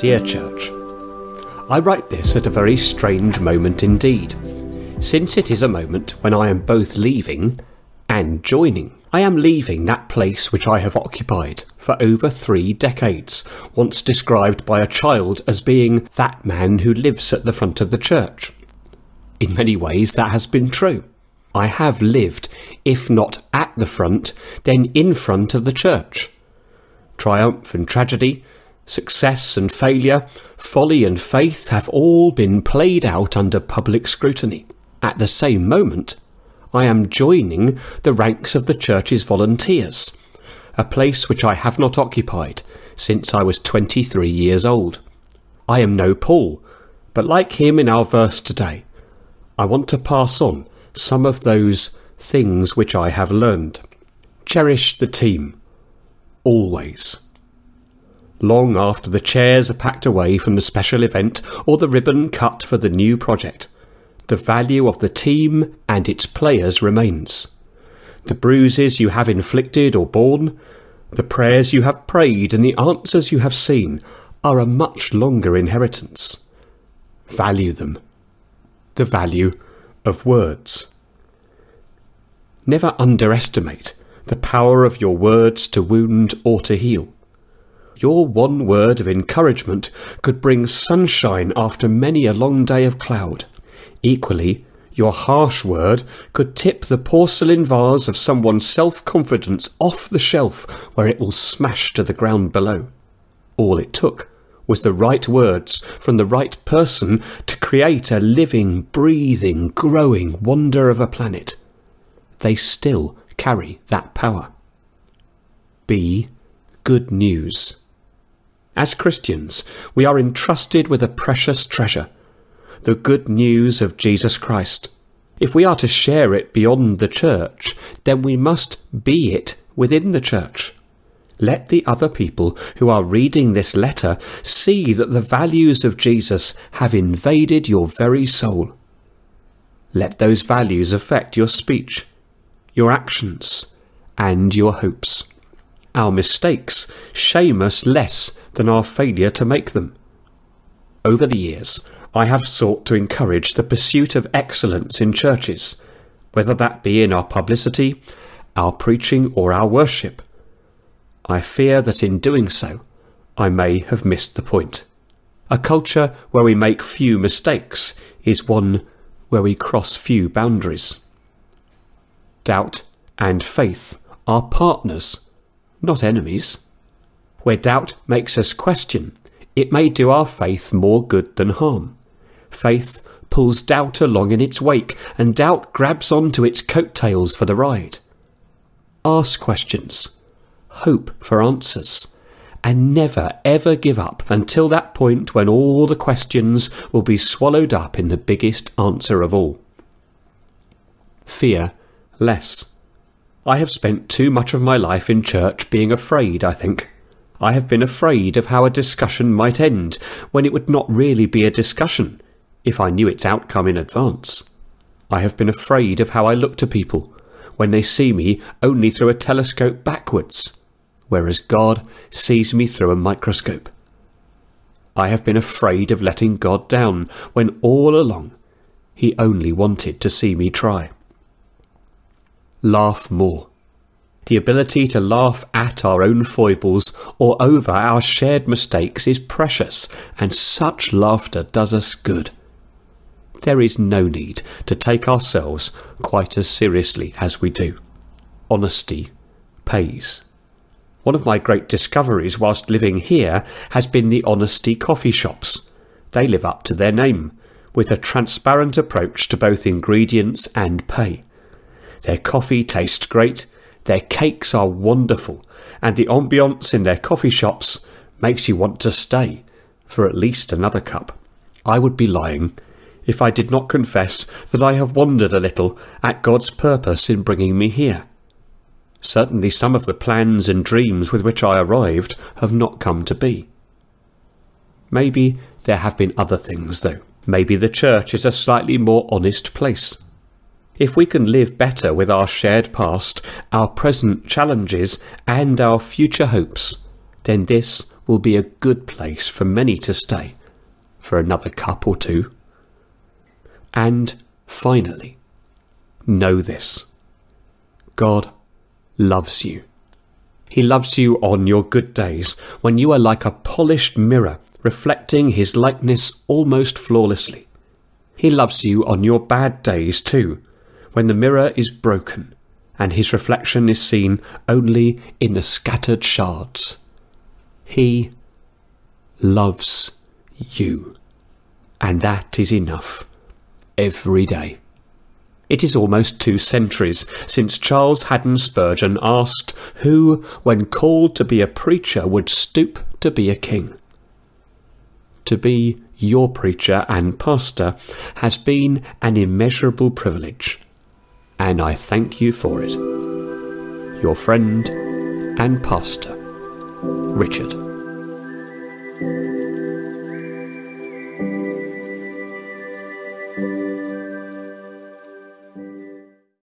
Dear Church, I write this at a very strange moment indeed, since it is a moment when I am both leaving and joining. I am leaving that place which I have occupied for over 3 decades, once described by a child as being that man who lives at the front of the church. In many ways that has been true. I have lived, if not at the front, then in front of the church. Triumph and tragedy, success and failure, folly and faith have all been played out under public scrutiny. At the same moment, I am joining the ranks of the church's volunteers, a place which I have not occupied since I was 23 years old. I am no Paul, but like him in our verse today, I want to pass on some of those things which I have learned. Cherish the team, always. Long after the chairs are packed away from the special event or the ribbon cut for the new project, the value of the team and its players remains. The bruises you have inflicted or borne, the prayers you have prayed and the answers you have seen are a much longer inheritance. Value them. The value of words. Never underestimate the power of your words to wound or to heal. Your one word of encouragement could bring sunshine after many a long day of cloud. Equally, your harsh word could tip the porcelain vase of someone's self-confidence off the shelf where it will smash to the ground below. All it took was the right words from the right person to create a living, breathing, growing wonder of a planet. They still carry that power. Be good news. As Christians, we are entrusted with a precious treasure, the good news of Jesus Christ. If we are to share it beyond the church, then we must be it within the church. Let the other people who are reading this letter see that the values of Jesus have invaded your very soul. Let those values affect your speech, your actions, and your hopes. Our mistakes shame us less than our failure to make them. Over the years, I have sought to encourage the pursuit of excellence in churches, whether that be in our publicity, our preaching, or our worship. I fear that in doing so, I may have missed the point. A culture where we make few mistakes is one where we cross few boundaries. Doubt and faith are partners, not enemies. Where doubt makes us question, it may do our faith more good than harm. Faith pulls doubt along in its wake, and doubt grabs onto its coattails for the ride. Ask questions, hope for answers, and never ever give up until that point when all the questions will be swallowed up in the biggest answer of all. Fear less. I have spent too much of my life in church being afraid, I think. I have been afraid of how a discussion might end, when it would not really be a discussion, if I knew its outcome in advance. I have been afraid of how I look to people, when they see me only through a telescope backwards, whereas God sees me through a microscope. I have been afraid of letting God down, when all along He only wanted to see me try. Laugh more. The ability to laugh at our own foibles or over our shared mistakes is precious, and such laughter does us good. There is no need to take ourselves quite as seriously as we do. Honesty pays. One of my great discoveries whilst living here has been the Honesty coffee shops. They live up to their name, with a transparent approach to both ingredients and pay. Their coffee tastes great, their cakes are wonderful, and the ambience in their coffee shops makes you want to stay for at least another cup. I would be lying if I did not confess that I have wondered a little at God's purpose in bringing me here. Certainly some of the plans and dreams with which I arrived have not come to be. Maybe there have been other things, though. Maybe the church is a slightly more honest place. If we can live better with our shared past, our present challenges, and our future hopes, then this will be a good place for many to stay, for another cup or two. And finally, know this: God loves you. He loves you on your good days, when you are like a polished mirror, reflecting his likeness almost flawlessly. He loves you on your bad days too, when the mirror is broken, and his reflection is seen only in the scattered shards. He loves you, and that is enough every day. It is almost 2 centuries since Charles Haddon Spurgeon asked who, when called to be a preacher, would stoop to be a king. To be your preacher and pastor has been an immeasurable privilege, and I thank you for it. Your friend and pastor, Richard.